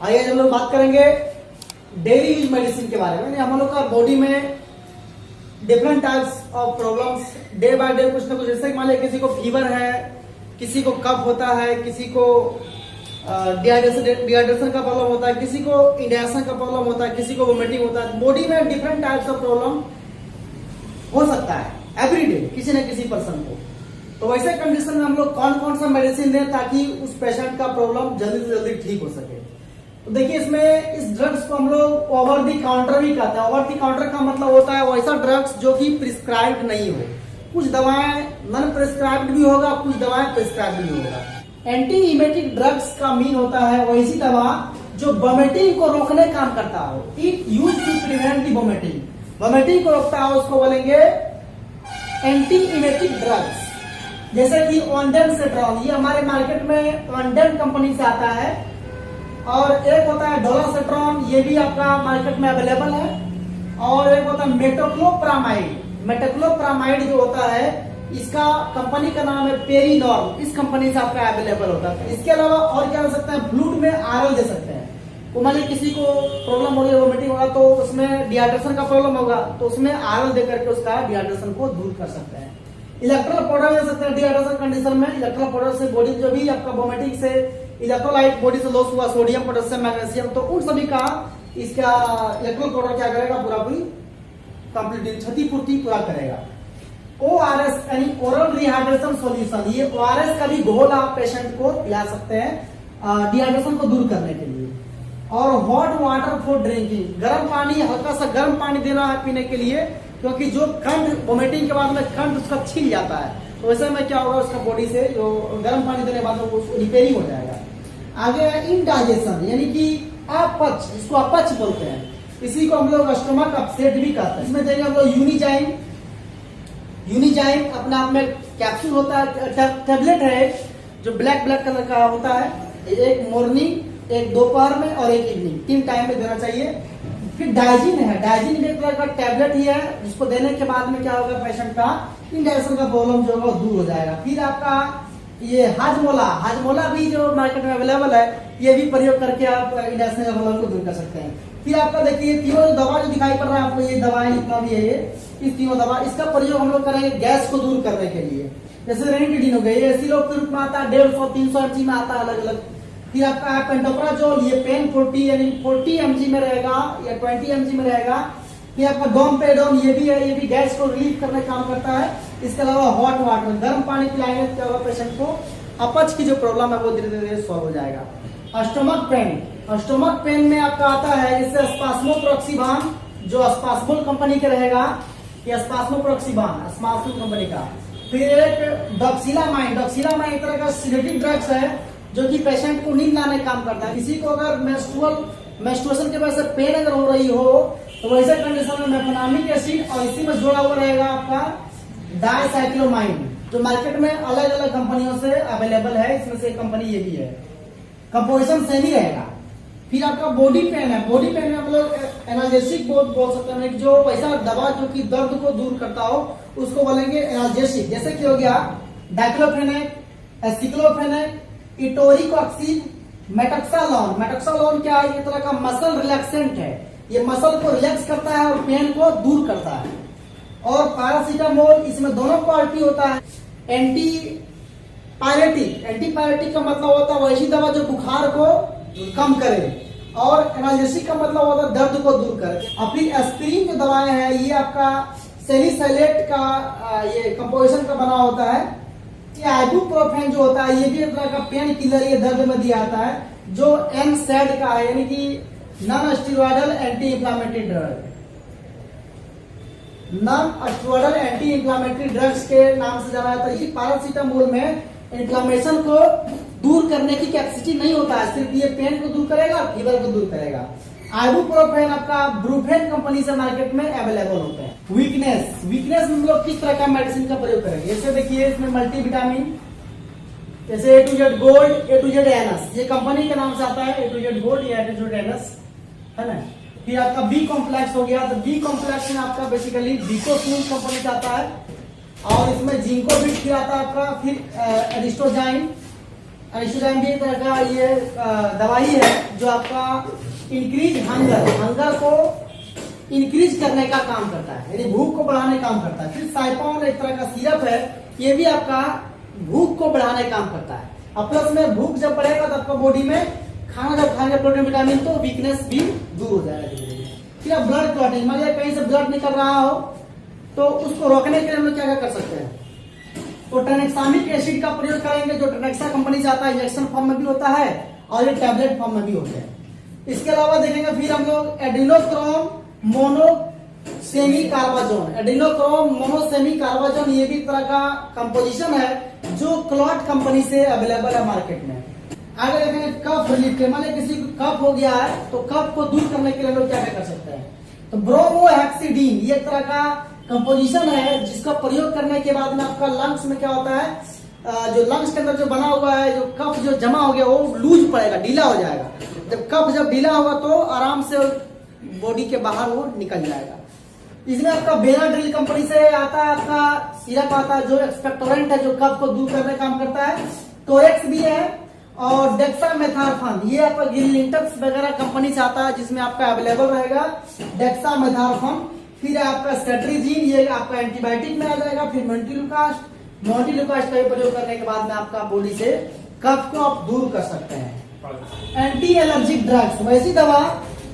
आइए आज हम लोग बात करेंगे डेली यूज मेडिसिन के बारे में। हम लोग का बॉडी में different types of problems day by day कुछ ना कुछ, जैसे मान लिया किसी को फीवर है, किसी को कफ होता है, किसी को डिहाइड्रेशन का प्रॉब्लम होता है, किसी को इंडाइजेशन का प्रॉब्लम होता है, किसी को वोमिटिंग होता है। बॉडी में डिफरेंट टाइप्स ऑफ प्रॉब्लम हो सकता है एवरीडे किसी न किसी पर्सन को। तो वैसे कंडीशन में हम लोग कौन कौन सा मेडिसिन दें ताकि उस पेशेंट का प्रॉब्लम जल्दी से जल्दी ठीक हो सके। तो देखिए इसमें इस ड्रग्स को हम लोग ओवर दी काउंटर भी कहते हैं। ओवर दी काउंटर का मतलब होता है वैसा ड्रग्स जो कि प्रिस्क्राइब्ड नहीं हो। कुछ दवाएं नॉन प्रिस्क्राइब्ड भी होगा, कुछ दवाएं प्रिस्क्राइब्ड भी होगा। एंटी इमेटिक ड्रग्स का मीन होता है वैसी दवा जो वोमिटिंग को रोकने काम करता हो। It use to prevent the vomiting, vomiting को रोकता है, उसको बोलेंगे एंटी इमेटिक ड्रग्स। जैसे कि ओंडेनसेट्रॉन, ये हमारे मार्केट में ओंडेन कंपनी से आता है। और एक होता है डोलासेट्रॉन, ये भी आपका मार्केट में अवेलेबल है। और एक होता है मेटोक्लोप्रामाइड। मेटोक्लोप्रामाइड जो होता है इसका कंपनी का नाम है पेरीनॉर्म, इस कंपनी से आपका अवेलेबल होता है। इसके अलावा और क्या हो सकता है, फ्लूइड में आरएल दे सकते हैं। तो मान लीजिए किसी को प्रॉब्लम हो रही है, वोमिटिंग होगा, तो उसमें डिहाइड्रेशन का प्रॉब्लम होगा, तो उसमें आरएल दे करके उसका डिहाइड्रेशन को दूर कर सकते हैं। इलेक्ट्रोल पाउडर दे सकते हैं डिहाइड्रेशन कंडीशन में। इलेक्ट्रोल पाउडर से बॉडी जो भी आपका वोमिटिंग से इलेक्ट्रोलाइट बॉडी से लॉस हुआ, सोडियम, पोटेशियम, मैग्नीशियम, तो उन सभी का इसका इलेक्ट्रोल पाउडर क्या करेगा, पूरा पूरी कंप्लीट क्षतिपूर्ति पूरा करेगा। ओआरएस यानी ओरल रिहाइड्रेशन सॉल्यूशन, ये ओआरएस का भी घोल आप पेशेंट को पिला सकते हैं डिहाइड्रेशन को दूर करने के लिए। और हॉट वाटर फॉर ड्रिंकिंग, गर्म पानी, हल्का सा गर्म पानी देना है पीने के लिए, क्योंकि जो कंठ वोमिटिंग के बाद में कंठ उसका छिल जाता है, तो वैसे में क्या होगा, उसका बॉडी से जो गर्म पानी देने के बाद उसको रिपेयरिंग हो जाएगा। आगे है इंडाइजेशन यानी कि अपच, इसको अपच बोलते हैं। इसी को हम लोग स्टमक अपसेट भी कहते हैं। इसमें देंगे हम लोग यूनिजाइम। यूनिजाइम अपने आप में कैप्सूल होता है, टेबलेट है जो ब्लैक कलर का होता है। एक मॉर्निंग, एक दोपहर में और एक इवनिंग, 3 टाइम में देना चाहिए। फिर डाइजिन है, डाइजिन भी एक तरह का टेबलेट ही है, जिसको देने के बाद में क्या होगा, पेशेंट का इंडाइजेशन का प्रॉब्लम जो होगा दूर हो जाएगा। फिर आपका ये हाजमोला भी जो मार्केट में अवेलेबल है, ये भी प्रयोग करके आप इंडाइजेशन का प्रॉब्लम को दूर कर सकते हैं। फिर आपका देखिए तीनों दवा जो दिखाई पड़ रहा है आपको, ये दवाएं जितना भी है ये, इस तीनों दवा, इसका प्रयोग हम लोग करेंगे गैस को दूर करने के लिए। जैसे रेनिटिडीन हो गई, ये सिरोप के रूप में आता है, 150-300 mg में आता है अलग अलग। फिर आपका है पेंटोप्राजोल, ये पेन 40 यानी 40 mg में रहेगा या 20 mg में रहेगा। फिर आपका डोमपेडोन, ये भी है, ये भी गैस को रिलीव करने का काम करता है। इसके अलावा हॉट वाटर, गर्म पानी पिलाएंगे तो क्या होगा, पेशेंट को अपच की जो प्रॉब्लम है वो धीरे धीरे सॉल्व हो जाएगा। स्टमक पेन, स्टमक पेन में आपका आता है जैसे स्पास्मोप्रोक्सीबान, जो स्पास्मोल कंपनी के रहेगा, ये स्पास्मोप्रोक्सीबान स्पास्मोल कंपनी का। फिर एक डॉक्सिलामाइन, डॉक्सिलामाइन एक तरह का सिनेटिक ड्रग्स है जो कि पेशेंट को नींद लाने का काम करता है। किसी को अगर मेंस्ट्रुएशन के वजह से पेन अगर हो रही हो, तो वैसे कंडीशन में मेफेनामिक एसिड और इसी में जोड़ा हुआ रहेगा आपका डाइसाइक्लोमाइन, जो मार्केट में अलग अलग कंपनियों से अवेलेबल है। इसमें से एक कंपनी ये भी है, कंपोजिशन सेम ही रहेगा। फिर आपका बॉडी पेन है, बॉडी पेन में हम लोग एनाल्जेसिक बोल सकते हैं, जो वैसा दवा जो कि दर्द को दूर करता हो उसको बोलेंगे एनाल्जेसिक। जैसे कि हो गया डाइक्लोफेनेक, एसिक्लोफेनेक, इटोरिकोक्सिन, मेटोक्सालोन। मेटोक्सालोन क्या है, ये तरह का मसल रिलैक्सेंट है, ये मसल को रिलैक्स करता है और पेन को दूर करता है। और पैरासीटामोल, इसमें दोनों क्वालिटी होता है। एंटी पायरेटिक, एंटी पायरेटिक का मतलब होता है वैसी दवा जो बुखार को कम करे, और एनाल्जेसिक का मतलब होता है दर्द को दूर करे। और फिर एस्पिरिन जो दवाएं हैं, ये आपका सेलिसैलेट का ये कंपोजिशन का बना होता है। आइबुप्रोफेन जो होता है, ये भी एक तरह का पेन किलर, ये दर्द में दिया जाता है, जो NSAID का है, यानी कि non steroidal anti inflammatory drug. Non steroidal anti inflammatory drugs के नाम से जाना जाता है। ये पैरासीटामोल में इन्फ्लेमेशन को दूर करने की कैपेसिटी नहीं होता है, सिर्फ ये पेन को दूर करेगा, फीवर को दूर करेगा। आइबुप्रोफेन आपका ब्रूफेन कंपनी से मार्केट में अवेलेबल होते हैं। वीकनेस, वीकनेस में हम लोग किस तरह का मेडिसिन का प्रयोग करेंगे, जैसे देखिए इसमें मल्टीविटामिन, जैसे A to Z gold, A to Z anus, ये कंपनी के नाम से आता है, A to Z गोल्ड या A to Z एनस, है ना। फिर आपका बी कॉम्प्लेक्स हो गया, तो बी कॉम्प्लेक्स में आपका बेसिकली बीकोफ्लून कंपनी से आता है, और इसमें जिंको भी फिर आता है आपका, फिर एरिस्टोजाइन, एनिस्टोडाइन भी एक तरह का ये दवाई है जो आपका इंक्रीज हंगर को इंक्रीज करने का काम करता है, यानी भूख को बढ़ाने का काम करता है। फिर साइपॉन एक तरह का सिरप है, ये भी आपका भूख को बढ़ाने का काम करता है। और प्लस में भूख जब बढ़ेगा तो आपका बॉडी में खाना जब खाएंगे प्रोटीन विटामिन तो वीकनेस भी दूर हो जाएगा। फिर आप ब्लड क्लॉटिंग, मान लिया कहीं से ब्लड निकल रहा हो तो उसको रोकने के लिए हम लोग क्या कर सकते हैं, तो ट्रेनेक्सामिक एसिड का प्रयोग करेंगे, जो ट्रेनेक्सा कंपनी से आता है, इंजेक्शन फॉर्म में भी होता है और ये टैबलेट फॉर्म में भी होते हैं। इसके अलावा देखेंगे फिर हम लोग एडिनोक्रोम मोनोसेमी कार्बाजोन, एडिनोक्रोम मोनोसेमी कार्बाजोन, ये भी एक तरह का कंपोजिशन है जो क्लॉट कंपनी से अवेलेबल है मार्केट में। आगे देखेंगे कफ रिलीफ के, मान किसी को कफ हो गया है तो कफ को दूर करने के लिए लोग क्या कर सकते हैं, तो ब्रोमोहेक्सिडीन ये एक तरह का कंपोजिशन है जिसका प्रयोग करने के बाद में आपका लंग्स में क्या होता है, जो लंग्स के अंदर जो बना हुआ है जो कफ जो जमा हो गया वो लूज पड़ेगा, ढीला हो जाएगा। जब कफ जब ढीला होगा तो आराम से बॉडी के बाहर वो निकल जाएगा। इसमें आपका बेनाड्रिल कंपनी से आता है, आपका सिरप आता है जो एक्सपेक्टोरेंट है, जो कफ को दूर करने का काम करता है। टोरेक्स भी है और डेक्सामेथार्फन, ये आपका गिलिंटक्स वगैरह कंपनी से आता है जिसमें आपका अवेलेबल रहेगा डेक्सामेथार्फन। फिर आपका सेट्रिजीन, ये आपका एंटीबायोटिक में आ जाएगा। फिर मोंटिलुकास्ट का प्रयोग करने के बाद में आपका बॉडी से कफ को आप दूर कर सकते हैं। एंटी एलर्जिक ड्रग्स, वैसी दवा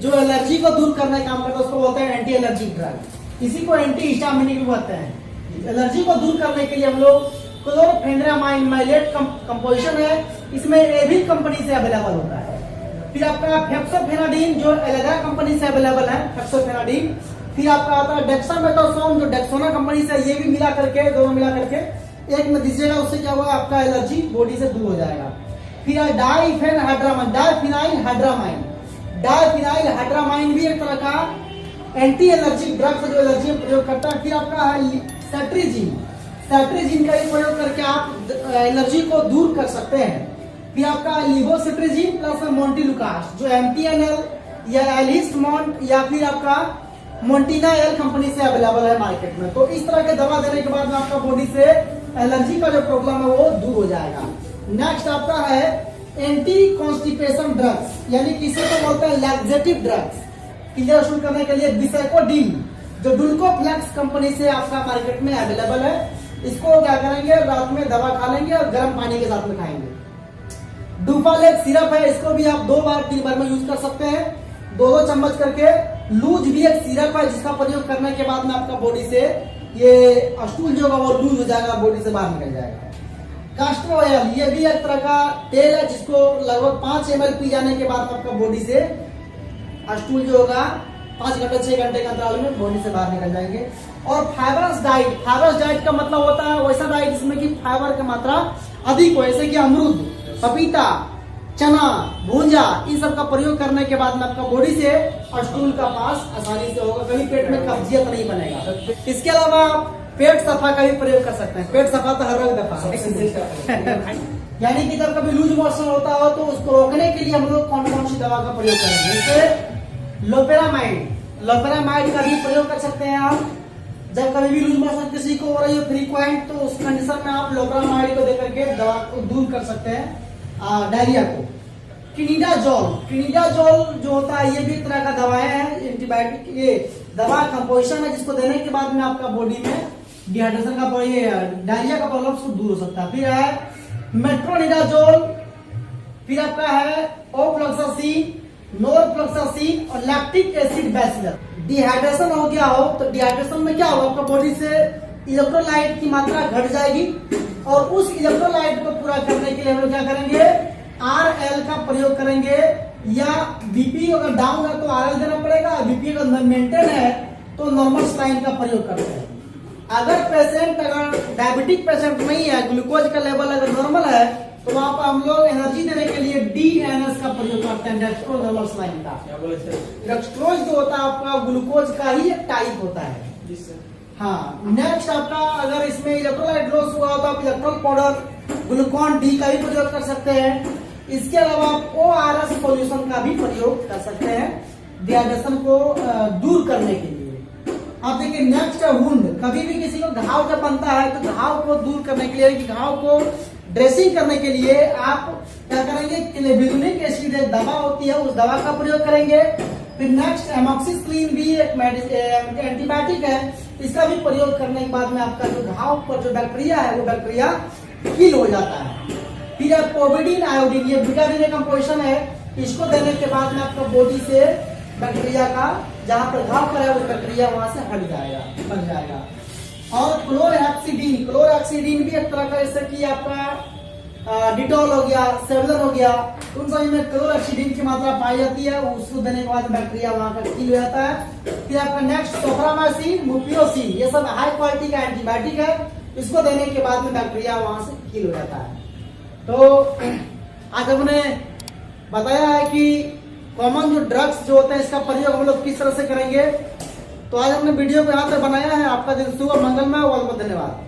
जो एलर्जी को दूर करने का काम करता है उसको बोलते हैं एंटी एलर्जिक ड्रग। इसी को एंटी हिस्टामिनिक भी बोलते हैं। एलर्जी को दूर करने के लिए हम लोग क्लोरोफेनेरामाइन माइलेट कंपोजिशन है, इसमें एविल कंपनी से अवेलेबल होता है। फिर आपका फेक्सोफेनाडिन जो एलेगा कंपनी से अवेलेबल है, फेक्सोफेनाडिन। फिर आपका आता है डेक्सामेथासोन जो डेक्सोना कंपनी से, ये भी मिला करके दोनों मिला करके एक में दीजिएगा, उससे क्या होगा आपका एलर्जी बॉडी से दूर हो जाएगा। फिर डाइफेनहाइड्रामाइन, डाइफिनाइल हाइड्रामाइन भी एक तरह का एंटी एलर्जिक ड्रग्स जो एलर्जी में प्रयोग करता है। फिर आपका है सेट्रिजीन, सेट्रिजीन का प्रयोग करके आप एलर्जी को दूर कर सकते हैं। फिर आपका लिवोसिट्रिजीन प्लस मोंटिलुकास्ट जो एमटीएनएल या एलिस्टमॉन्ट या फिर आपका मोंटिना एल कंपनी से अवेलेबल है मार्केट में। तो इस तरह के दवा देने के बाद में आपका बॉडी से एलर्जी का जो प्रॉब्लम है वो दूर हो जाएगा। नेक्स्ट आपका है एंटी कॉन्स्टिपेशन ड्रग्स, यानी किसी को बोलते हैं लैक्सेटिव ड्रग्स, क्लियर शुरू करने के लिए बिसेकोडीन जो डुल्कोफ्लेक्स कंपनी से आपका मार्केट में अवेलेबल है। इसको क्या करेंगे, रात में दवा खा लेंगे और गर्म पानी के साथ में खाएंगे। डुफालेक सिरप है, इसको भी आप 2 बार 3 बार में यूज कर सकते हैं, 2 चम्मच करके। लूज भी एक सिरप है जिसका प्रयोग करने के बाद में आपका बॉडी से ये स्टूल जो होगा वो लूज हो जाएगा, बॉडी से बाहर निकल जाएगा। कास्टर ऑयल, ये भी एक तरह का तेल है जिसको लगभग 5 ml पी जाने के बाद आपका बॉडी से स्टूल जो होगा 5 घंटे 6 घंटे के अंतराल में बॉडी से बाहर निकल जाएंगे। और फाइबरस डाइट का मतलब होता है वैसा डाइट जिसमें कि फाइबर की मात्रा अधिक हो, जैसे कि अमरूद, पपीता, चना, भूंजा, इन सब का प्रयोग करने के बाद में आपका बॉडी से स्टूल का पास आसानी से होगा, कभी पेट में कब्जियत नहीं बनेगा। इसके अलावा पेट सफा का भी प्रयोग कर सकते हैं। पेट सफा तो हर रोज दफा यानी कि जब कभी लूज मोशन होता हो तो उसको रोकने के लिए हम लोग कौन कौन सी दवा का प्रयोग करेंगे, जैसे लोपेरामाइड का भी प्रयोग कर सकते हैं आप। जब कभी भी लूज मोशन किसी को हो रही हो फ्रीक्वेंट, तो उस कंडीशन में आप लोपेरामाइड को देकर के दवा को दूर कर सकते हैं डायरिया को। क्लिनिडाजोल जो होता है ये भी एक तरह का दवाएं है, एंटीबायोटिक ये दवा कंपोजिशन है जिसको देने के बाद में आपका बॉडी में डिहाइड्रेशन का डायरिया का प्रॉब्लम दूर हो सकता है। फिर है मेट्रोनिडाजोल, फिर आपका है ओफ्लॉक्सासिन, नोरफ्लॉक्सासिन और लैक्टिक एसिड बैसिलस। डिहाइड्रेशन हो गया हो तो डिहाइड्रेशन में क्या होगा, आपका बॉडी से इलेक्ट्रोलाइट की मात्रा घट जाएगी और उस इलेक्ट्रोलाइट को पूरा करने के लिए हम लोग क्या करेंगे, RL का प्रयोग करेंगे। या बीपी अगर डाउन है तो RL देना पड़ेगा, बीपी अगर मेंटेन है तो नॉर्मल स्लाइन का प्रयोग करते हैं। अगर डायबिटिक पेशेंट नहीं है, ग्लूकोज का लेवल अगर नॉर्मल है तो वहां पर हम लोग एनर्जी देने के लिए DNS का प्रयोग करते हैं, डेक्स्ट्रोज स्लाइन का। डेक्स्ट्रोज जो होता है आपका ग्लूकोज का ही एक टाइप होता है। हाँ, नेक्स्ट आपका अगर इसमें इलेक्ट्रोलाइट लॉस हुआ तो आप इलेक्ट्रोल पाउडर ग्लूकॉन डी का भी प्रयोग कर सकते हैं। इसके अलावा आप ORS सॉल्यूशन का भी प्रयोग कर सकते हैं डिहाइड्रेशन को दूर करने के लिए। आप देखिए नेक्स्ट है वुंड। कभी भी किसी को घाव जब बनता है तो घाव को दूर करने के लिए, घाव को ड्रेसिंग करने के लिए आप क्या करेंगे, क्लेबुलिक एसिड एक दवा होती है, उस दवा का प्रयोग करेंगे। फिर नेक्स्ट एमॉक्सिसिलिन भी एक एंटीबायोटिक है, इसका भी प्रयोग करने के बाद में आपका जो घाव पर जो बैक्टीरिया है वो बैक्टीरिया किल हो जाता है। फिर है पोविडीन आयोडीन, ये विटामिन कंपोजिशन है, इसको देने के बाद में आपका बॉडी से बैक्टीरिया का जहां पर घाव पर है वो बैक्टीरिया वहां से हट जाएगा, बन जाएगा। और क्लोरहेक्सिडीन, क्लोरहेक्सिडीन भी एक तरह का जैसे कि आपका डिटॉल हो गया, सेवलन हो गया, उन सभी में क्लोरहेक्सिडीन की मात्रा पाई जाती है, उसको देने के बाद बैक्टीरिया वहां का किल हो जाता है। फिर आपका नेक्स्ट सोफ्रामाइसिन, मुपियोसिन, ये सब हाई क्वालिटी का एंटीबायोटिक है, इसको देने के बाद में बैक्टीरिया वहां से किल हो जाता है। तो आज हमने बताया है कि कॉमन जो ड्रग्स जो होते हैं इसका प्रयोग हम लोग किस तरह से करेंगे। तो आज हमने वीडियो को यहाँ पे बनाया है। आपका दिन शुभ और मंगलमय हो। बहुत बहुत धन्यवाद।